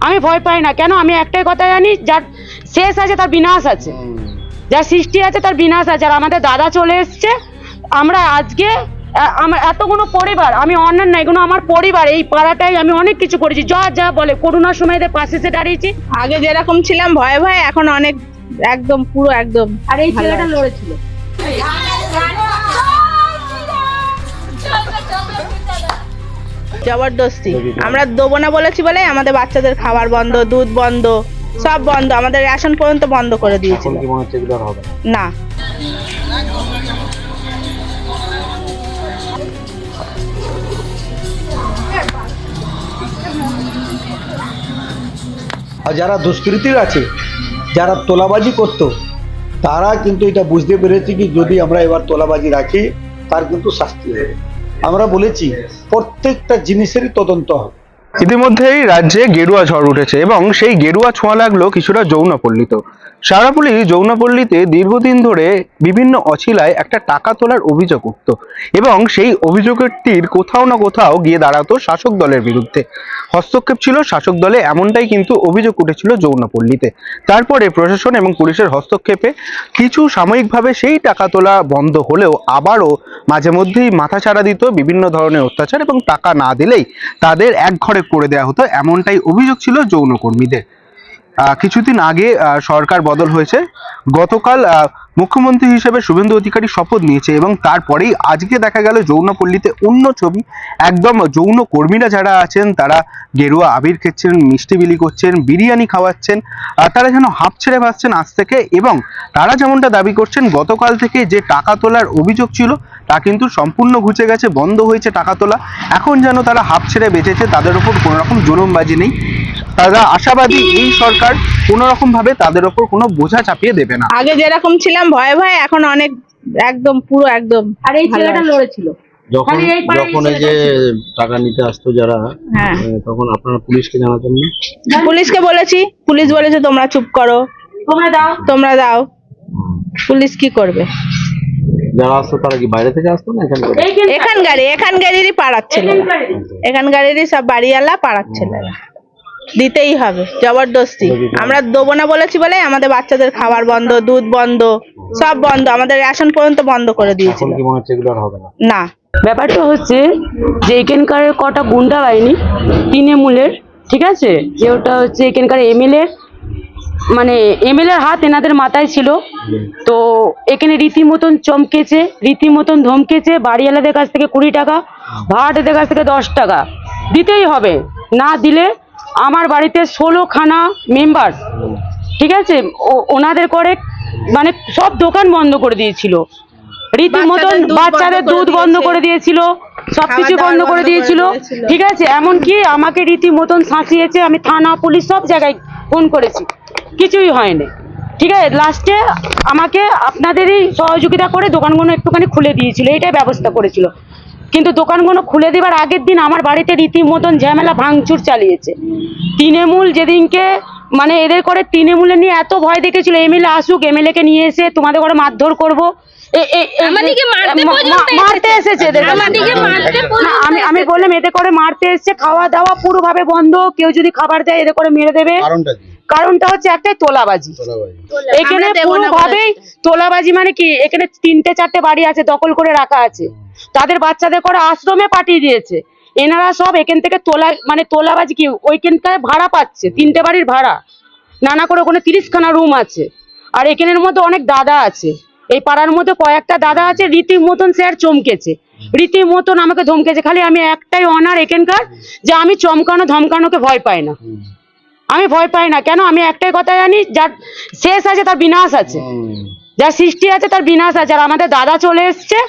আমি ভয় পাই না। কেন? আমি একটাই কথা জানি, যার শেষ আছে তার বিনাশ আছে, যার সৃষ্টি আছে তার বিনাশ আছে। আর আমাদের দাদা চলে এসছে। আমরা আজকে আমার এতগুলো পরিবার, আমি অন্যান্য না, এগুলো আমার পরিবার, এই পাড়াটাই আমি অনেক কিছু করেছি। যা যা বলে করোনার সময় এদের পাশে এসে দাঁড়িয়েছি। আগে যেরকম ছিলাম ভয়ে ভয়ে, এখন অনেক একদম পুরো একদম। আর এই ছেলেটা লড়েছিল। জবরদস্তি আমরা দেবো না বলেছি বলে আমাদের বাচ্চাদের খাবার বন্ধ, দুধ বন্ধ, সব বন্ধ, আমাদের রেশন পর্যন্ত বন্ধ করে দিয়েছিল। না, আর যারা দুষ্কৃতীর আছে, যারা তোলাবাজি করত, তারা কিন্তু এটা বুঝতে পেরেছে কি যদি আমরা এবার তোলাবাজি রাখি তার কিন্তু শাস্তি হবে। আমরা বলেছি প্রত্যেকটা জিনিসেরই তদন্ত হবে। ইতিমধ্যেই রাজ্যে গেরুয়া ঝড় উঠেছে এবং সেই গেরুয়া ছোঁয়া লাগলো কিছুটা যৌনপল্লীতেও। সারাপল্লী যৌনপল্লীতে দীর্ঘদিন ধরে বিভিন্ন অছিলায় একটা টাকা তোলার অভিযোগ উঠত এবং সেই অভিযোগটির কোথাও না কোথাও গিয়ে দাঁড়াতো শাসক দলের বিরুদ্ধে। হস্তক্ষেপ ছিল শাসক দলে, এমনটাই কিন্তু অভিযোগ উঠেছিল যৌনপল্লীতে। তারপরে প্রশাসন এবং পুলিশের হস্তক্ষেপে কিছু সাময়িকভাবে সেই টাকা তোলা বন্ধ হলেও আবারও মাঝে মধ্যেই মাথাচাড়া দিত বিভিন্ন ধরনের অত্যাচার এবং টাকা না দিলেই তাদের একঘরে করে দেওয়া হতো, এমনটাই অভিযোগ ছিল যৌনকর্মীদের। কিছুদিন আগে সরকার বদল হয়েছে। গতকাল মুখ্যমন্ত্রী হিসেবে শুভেন্দু অধিকারী শপথ নিয়েছে এবং তারপরেই আজকে দেখা গেল যৌনপল্লীতে অন্য ছবি। একদম যৌন কর্মীরা যারা আছেন তারা গেরুয়া আবির খেচ্ছেন, মিষ্টি বিলি করছেন, বিরিয়ানি খাওয়াচ্ছেন, তারা যেন হাঁপ ছেড়ে বাঁচছেন আজ থেকে। এবং তারা যেমনটা দাবি করছেন গতকাল থেকে যে টাকা তোলার অভিযোগ ছিল তা কিন্তু সম্পূর্ণ ঘুচে গেছে, বন্ধ হয়েছে টাকা তোলা। এখন যেন তারা হাঁপ ছেড়ে বেঁচেছে, তাদের উপর কোনো রকম জুলুমবাজি নেই। তারা আশাবাদী এই সরকার কোন রকম ভাবে তাদের উপর কোনো বোঝা চাপিয়ে দেবে না। আগে যেরকম ছিলাম ভয়ে ভয়ে, এখন অনেক একদম পুরো একদম। আর এই ছেলেটা লড়েছিল যখন এই যে টাকা নিতে আসতো যারা, তখন আপনারা পুলিশকে জানাতেন না? পুলিশকে বলেছি, পুলিশ বলেছে তোমরা চুপ করো, তোমরা দাও। পুলিশ কি করবে? যারা আসতো তারা কি বাইরে থেকে আসতো না এখানকারই পাড়ার ছেলেরা, এখানকারই সব বাড়িওয়ালা পাড়ার ছেলেরা। দিতেই হবে জবরদস্তি। আমরা দেবো না বলেছি বলে আমাদের বাচ্চাদের খাবার বন্ধ, দুধ বন্ধ, সব বন্ধ, আমাদের রেশন পর্যন্ত বন্ধ করে দিয়েছিল। কি মনে হচ্ছে এগুলো আর হবে না? না, ব্যাপারটা হচ্ছে যে এখানকার কটা গুন্ডা বাহিনী তৃণমূলের, ঠিক আছে, যে ওটা হচ্ছে এখানকার এমএলএ, মানে এমএলএর হাত এনাদের মাথায় ছিল। তো এখানে রীতিমতন চমকেছে, রীতিমতন ধমকেছে। বাড়িওয়ালাদের কাছ থেকে 20 টাকা, ভাড়াটেদের কাছ থেকে 10 টাকা দিতেই হবে, না দিলে আমার বাড়িতে 16খানা মেম্বার, ঠিক আছে, ওনাদের করে মানে সব দোকান বন্ধ করে দিয়েছিল, রীতিমতন বাচ্চাদের দুধ বন্ধ করে দিয়েছিল, সবকিছু বন্ধ করে দিয়েছিল, ঠিক আছে। এমনকি আমাকে রীতিমতন শাসিয়েছে। আমি থানা পুলিশ সব জায়গায় ফোন করেছি, কিছুই হয়নি, ঠিক আছে। লাস্টে আমাকে আপনাদেরই সহযোগিতা করে দোকানগুলো একটুখানি খুলে দিয়েছিল, এটাই ব্যবস্থা করেছিল। কিন্তু দোকানগুলো খুলে দেবার আগের দিন আমার বাড়িতে রীতিমতন ঝামেলা ভাঙচুর চালিয়েছে তৃণমূল। যেদিনকে মানে এদের করে তৃণমূলে নিয়ে এত ভয় দেখেছিল, এমএলএ আসুক, এমএলএ কে নিয়ে এসে তোমাদের করে মারধর করবো, মারতে এসেছে। আমি বললাম এদের করে মারতে এসছে, খাওয়া দাওয়া পুরো ভাবে বন্ধ, কেউ যদি খাবার দেয় এদের করে মেরে দেবে। কারণটা হচ্ছে একটাই, তোলাবাজি। এখানে পুরোভাবেই তোলাবাজি। মানে কি, এখানে 3-4টে বাড়ি আছে দখল করে রাখা আছে, তাদের বাচ্চাদের করে আশ্রমে পাঠিয়ে দিয়েছে। এনারা সব এখান থেকে তোলাবাজি কি, ওইখানকার ভাড়া পাচ্ছে, 3টে বাড়ির ভাড়া নানা করে, ওখানে 30খানা রুম আছে। আর এখানের মধ্যে অনেক দাদা আছে, এই পাড়ার মধ্যে কয়েকটা দাদা আছে, রীতিমতন স্যার চমকেছে, রীতিমতন আমাকে ধমকেছে। খালি আমি একটাই অনার এখানকার, যে আমি চমকানো ধমকানোকে ভয় পাই না, আমি ভয় পাই না। কেন? আমি একটাই কথা জানি, যার শেষ আছে তার বিনাশ আছে, যার সৃষ্টি আছে তার বিনাশ আছে। আর আমাদের দাদা চলে এসছে।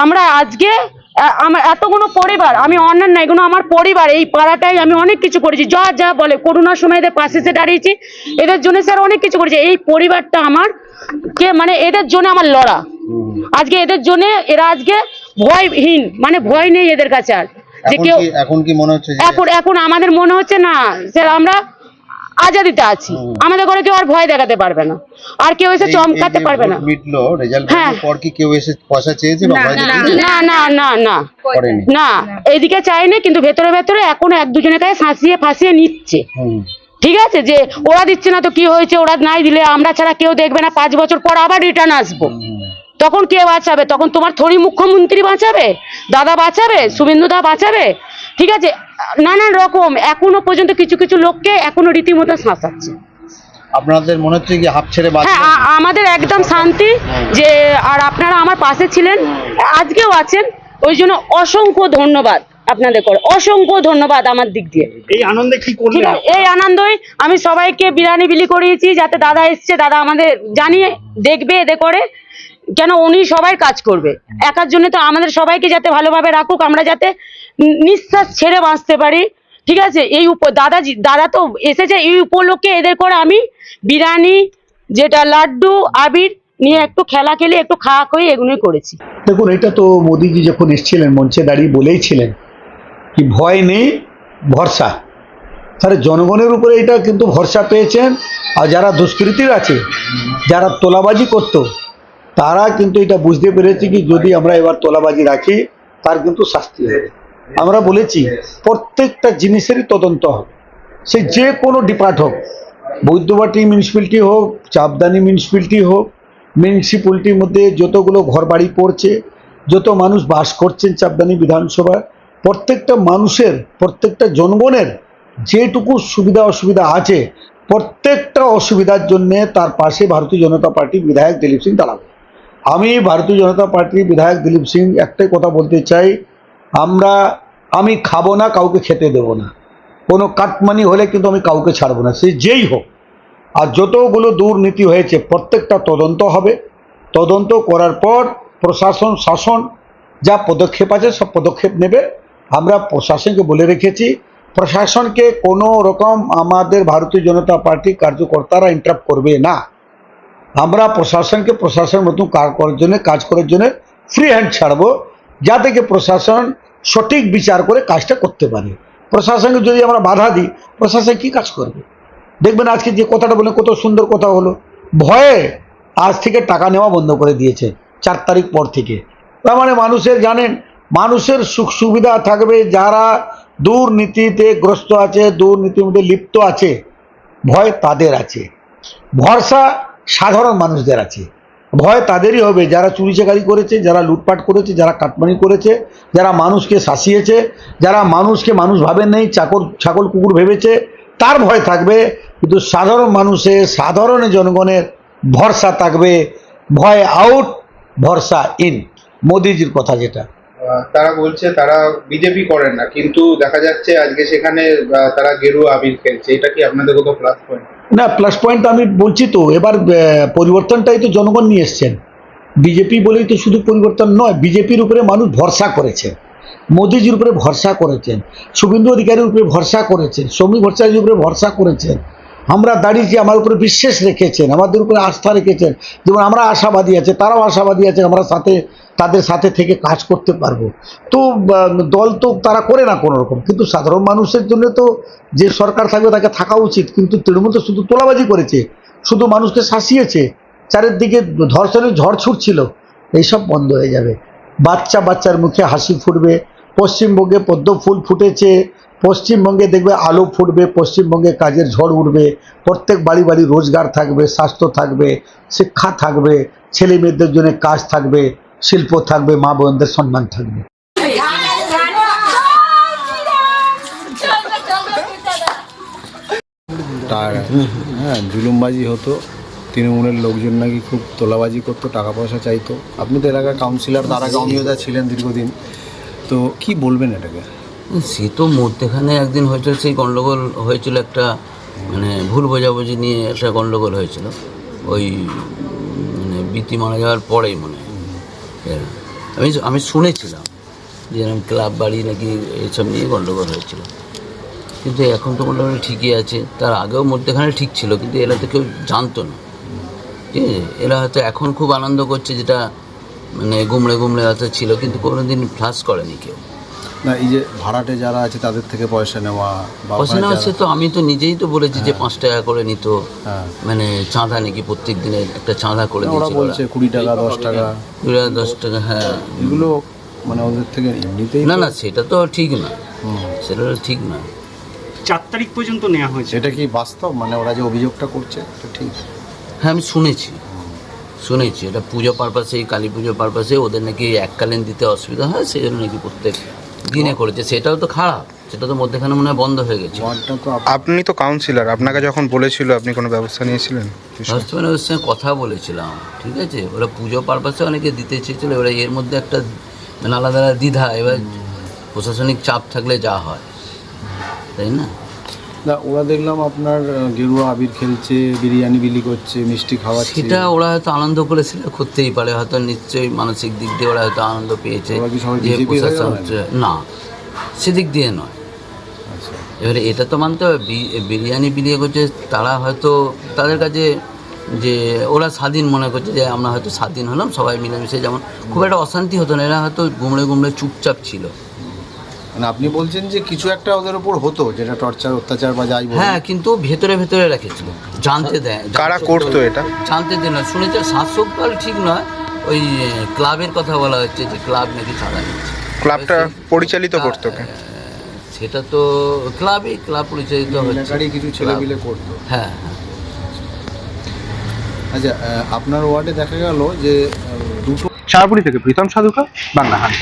আমরা আজকে আমার এতগুলো পরিবার, আমি অন্যান্য না, এগুলো আমার পরিবার, এই পাড়াটাই আমি অনেক কিছু করেছি। যা যা বলে করোনার সময় এদের পাশে এসে দাঁড়িয়েছি, এদের জন্য স্যার অনেক কিছু করেছে। এই পরিবারটা আমার কে, মানে এদের জন্য আমার লড়া। আজকে এদের জন্য এরা আজকে ভয়হীন, মানে ভয় নেই এদের কাছে আর। যে কেউ এখন কি মনে হচ্ছে, এখন আমাদের মনে হচ্ছে না স্যার আমরা আজাদিতে আছি, আমাদের ঘরে কেউ আর ভয় দেখাতে পারবে না, আর কেউ এসে চমকাতে পারবে না। মিটলো রেজাল্টের পর কি কেউ এসে পয়সা চেয়েছে বা ভয় দেখিয়েছে? না না না না না, এইদিকে চাইনি, কিন্তু ভেতরে ভেতরে এখন 1-2 জনের কাছে ফাঁসিয়ে নিচ্ছে, ঠিক আছে, যে ওরা দিচ্ছে না তো কি হয়েছে, ওরা নাই দিলে আমরা ছাড়া কেউ দেখবে না, 5 বছর পর আবার রিটার্ন আসবো, তখন কে বাঁচাবে? তখন তোমার থরি মুখ্যমন্ত্রী বাঁচাবে, দাদা বাঁচাবে, শুভেন্দু দা বাঁচাবে? ঠিক আছে, নানান রকম এখনো পর্যন্ত কিছু কিছু লোককে এখনো রীতিমতো শাসাচ্ছে। আপনাদের মনে হচ্ছে কি হাফ ছেড়ে বাঁচবেন? হ্যাঁ, আমাদের একদম শান্তি যে, আর আপনারা আমার পাশে ছিলেন, আজকেও আছেন, ওই জন্য অসংখ্য ধন্যবাদ আপনাদের, করে অসংখ্য ধন্যবাদ আমার দিক দিয়ে। এই আনন্দে কি ঠিক করলেন? আছে, এই আনন্দই আমি সবাইকে বিরিয়ানি বিলি করিয়েছি, যাতে দাদা এসছে, দাদা আমাদের জানিয়ে দেখবে এতে করে, কেন উনি সবাই কাজ করবে, একার জন্য তো আমাদের সবাইকে যাতে ভালোভাবে রাখুক, আমরা যাতে নিঃশ্বাস ছেড়ে বাঁচতে পারি। ঠিক আছে, এই দাদা তো এসেছে, এই উপলক্ষে এদের করে আমি বিরিয়ানি, যেটা লাড্ডু, আবির নিয়ে একটু খেলা খেলে একটু খাওয়া খেয়ে এগুলোই করেছি। দেখুন, এটা তো মোদিজি যখন এসেছিলেন মঞ্চে দাঁড়িয়ে বলেইছিলেন কি ভয় নেই ভরসা, তাহলে জনগণের উপরে এটা কিন্তু ভরসা পেয়েছেন। আর যারা দুষ্কৃতীর আছে, যারা তোলাবাজি করত, তারা কিন্তু এটা বুঝতে পেরেছে কি যদি আমরা এবার তোলাবাজি রাখি তার কিন্তু শাস্তি হবে। আমরা বলেছি প্রত্যেকটা জিনিসেরই তদন্ত হবে, সে যে কোনো ডিপার্ট হোক, বৈদ্যবাটি মিউনিসিপ্যালিটি হোক, চাপদানি মিউনিসিপ্যালিটি হোক, মিউনিসিপ্যালিটির মধ্যে যতগুলো ঘর বাড়ি পড়ছে, যত মানুষ বাস করছেন চাপদানি বিধানসভায়, প্রত্যেকটা মানুষের, প্রত্যেকটা জনগণের যেটুকু সুবিধা অসুবিধা আছে, প্রত্যেকটা অসুবিধার জন্য তার পাশে ভারতীয় জনতা পার্টির বিধায়ক দিলীপ সিং দাঁড়াবে। আমি ভারতীয় জনতা পার্টির বিধায়ক দিলীপ সিং একটাই কথা বলতে চাই, আমি খাবো না, কাউকে খেতে দেবো না, কোনো কাটমানি হলে কিন্তু আমি কাউকে ছাড়বো না, সে যেই হোক। আর যতগুলো দুর্নীতি হয়েছে প্রত্যেকটা তদন্ত হবে, তদন্ত করার পর প্রশাসন শাসন যা পদক্ষেপ আছে সব পদক্ষেপ নেবে। আমরা প্রশাসনকে বলে রেখেছি, প্রশাসনকে কোনো রকম আমাদের ভারতীয় জনতা পার্টি কার্যকর্তারা ইন্টারাপ্ট করবে না। আমরা প্রশাসনকে প্রশাসনের মতন কাজ করার জন্য ফ্রি হ্যান্ড ছাড়বো, যাতে কি প্রশাসন সঠিক বিচার করে কাজটা করতে পারে। প্রশাসনকে যদি আমরা বাধা দিই, প্রশাসন কি কাজ করবে? দেখবেন আজকে যে কথাটা বলে কত সুন্দর কথা হলো, ভয়ে আজ থেকে টাকা নেওয়া বন্ধ করে দিয়েছে 4 তারিখ পর থেকে। তার মানে মানুষের জানেন, মানুষের সুখ সুবিধা থাকবে, যারা দুর্নীতিতে গ্রস্ত আছে, দুর্নীতির মধ্যে লিপ্ত আছে, ভয় তাদের আছে, ভরসা সাধারণ মানুষদের আছে। ভয় তাদেরই হবে যারা চুরি চাকারি করেছে, যারা লুটপাট করেছে, যারা কাটমানি করেছে, যারা মানুষকে শাসিয়েছে, যারা মানুষকে মানুষ ভাবেন নেই, ছাগল কুকুর ভেবেছে, তার ভয় থাকবে। কিন্তু সাধারণ মানুষের, সাধারণ জনগণের ভরসা থাকবে, ভয় আউট, ভরসা ইন। মোদিজির কথা যেটা তারা বলছে তারা বিজেপি করেন না, কিন্তু দেখা যাচ্ছে আজকে সেখানে তারা গেরুয়া আবির খেলছে, এটা কি আপনাদের কোথাও প্লাস পয়েন্ট? না, প্লাস পয়েন্ট আমি বলছি তো, এবার পরিবর্তনটাই তো জনগণ নিয়ে এসছেন। বিজেপি বলেই তো শুধু পরিবর্তন নয়, বিজেপির উপরে মানুষ ভরসা করেছে, মোদিজির উপরে ভরসা করেছেন, শুভেন্দু অধিকারীর উপরে ভরসা করেছেন, শ্রমিক ভট্টাচার্যের উপরে ভরসা করেছেন। আমরা দাঁড়িয়েছি, আমার উপরে বিশ্বাস রেখেছেন, আমাদের উপরে আস্থা রেখেছেন। যেমন আমরা আশাবাদী আছে, তারাও আশাবাদী আছে, আমরা তাদের সাথে থেকে কাজ করতে পারবো। তো দল তো তারা করে না কোনো রকম, কিন্তু সাধারণ মানুষের জন্য তো যে সরকার থাকবে তাকে থাকা উচিত। কিন্তু তৃণমূল তো শুধু তোলাবাজি করেছে, শুধু মানুষকে শাসিয়েছে, চারিদিকে ধর্ষণের ঝড় ছুটছিল, এইসব বন্ধ হয়ে যাবে। বাচ্চার মুখে হাসি ফুটবে। পশ্চিমবঙ্গে পদ্ম ফুল ফুটেছে, পশ্চিমবঙ্গে দেখবে আলো ফুটবে, পশ্চিমবঙ্গে কাজের ঝড় উঠবে, প্রত্যেক বাড়ি বাড়ি রোজগার থাকবে, স্বাস্থ্য থাকবে, শিক্ষা থাকবে, ছেলে মেয়েদের জন্য কাজ থাকবে, শিল্প থাকবে, মা বোনদের সম্মান থাকবে। হ্যাঁ, জুলুমবাজি হতো, তৃণমূলের লোকজন নাকি খুব তোলাবাজি করতো, টাকা পয়সা চাইতো। আপনি তো এলাকার কাউন্সিলর, তার আগে অমিয়দা ছিলেন দীর্ঘদিন, তো কি বলবেন এটাকে? সে তো মধ্যেখানে একদিন হয়েছিল, সেই গণ্ডগোল হয়েছিল একটা, মানে ভুল বোঝাবুঝি নিয়ে একটা গণ্ডগোল হয়েছিল, ওই মানে বীতি মারা যাওয়ার পরেই মনে হয়। আমি শুনেছিলাম যে এরকম ক্লাব বাড়ি নাকি এইসব নিয়ে গণ্ডগোল হয়েছিল, কিন্তু এখন তো মোটামুটি ঠিকই আছে। তার আগেও মধ্যেখানে ঠিক ছিল, কিন্তু এরা তো কেউ জানতো না, ঠিক আছে? এরা হয়তো এখন খুব আনন্দ করছে, যেটা মানে গুমড়ে হয়তো ছিল, কিন্তু কোনোদিন ফ্লাশ করেনি কেউ। না, এই যে ভাড়াটে যারা আছে তাদের থেকে পয়সা নেওয়া, পয়সা নেওয়া, সে তো আমি তো নিজেই তো বলেছি যে 5 টাকা করে নিত, মানে চাঁদা নাকি প্রত্যেক দিনের একটা চাঁদা করে দিয়েছিল, বলছে 20 টাকা 10 টাকা, 10 টাকা। হ্যাঁ, এগুলো মানে ওদের থেকে এমনিতেই না সেটা তো ঠিক না, সেটা ঠিক না। 4 তারিখ পর্যন্ত নেওয়া হয়েছে। এটা কি বাস্তব, মানে ওরা যে অভিযোগটা করছে এটা ঠিক? হ্যাঁ আমি শুনেছি এটা পুজো পারপাসে, কালী পুজো পারপাসে ওদের নাকি এককালীন দিতে অসুবিধা হয়, সেই জন্য নাকি প্রত্যেক দিনে করেছে। সেটাও তো খারাপ, সেটা তো মধ্যখানে মনে হয় বন্ধ হয়ে গেছে। ওয়ার্ডটা তো আপনি তো কাউন্সিলর, আপনাকে যখন বলেছিল আপনি কোনো ব্যবস্থা নিয়েছিলেন? বাস্তবে ওর সঙ্গে কথা বলেছিলাম, ঠিক আছে, ওরা পুজো পারপাসে অনেকে দিতে চেয়েছিল, এবার এর মধ্যে একটা মানে আলাদা দ্বিধা, এবার প্রশাসনিক চাপ থাকলে যা হয়, তাই না? না, ওরা দেখলাম আপনার গেরুয়া আবির খেলছে, বিরিয়ানি বিলি করছে, মিষ্টি খাওয়াচ্ছে। সেটা ওরা হয়তো আনন্দ করে সেটা করতেই পারে, হয়তো নিশ্চয়ই মানসিক দিক দিয়ে ওরা হয়তো আনন্দ পেয়েছে ওরা কি সবাই যে BJP হয়ে প্রশাসন গেল? না সেদিক দিয়ে নয়। আচ্ছা, এবারে এটা তো মানতে হবে, বিরিয়ানি বিলিয়ে করছে তারা হয়তো তাদের কাছে যে ওরা স্বাধীন মনে করছে যে আমরা হয়তো স্বাধীন হলাম সবাই মিলেমিশে, যেমন খুব একটা অশান্তি হতো না, এরা হয়তো গুমড়ে গুমড়ে চুপচাপ ছিল। মানে আপনি বলছেন যে কিছু একটা ওদের উপর হতো যেটা টর্চার, অত্যাচার বা যাই বলুন। হ্যাঁ কিন্তু ভেতরে ভেতরে রেখেছিল, জানতে দেয়। কারা করতো এটা? জানতে দেয় না, শুনেছে শাসক দল ঠিক নয়, ওই ক্লাবের কথা বলা হচ্ছে যে ক্লাব নাকি চাঁদা নিচ্ছে। ক্লাবটা পরিচালিত করতো কে? সেটা তো ক্লাব পরিচালিত হচ্ছে, এলাকারই কিছু ছেলে মিলে করতো। হ্যাঁ হ্যাঁ। আচ্ছা, আপনার ওয়ার্ডে দেখা গেল যে দুটো শাহপুরি থেকে প্রীতম সাধুকা, বাংলা হাট।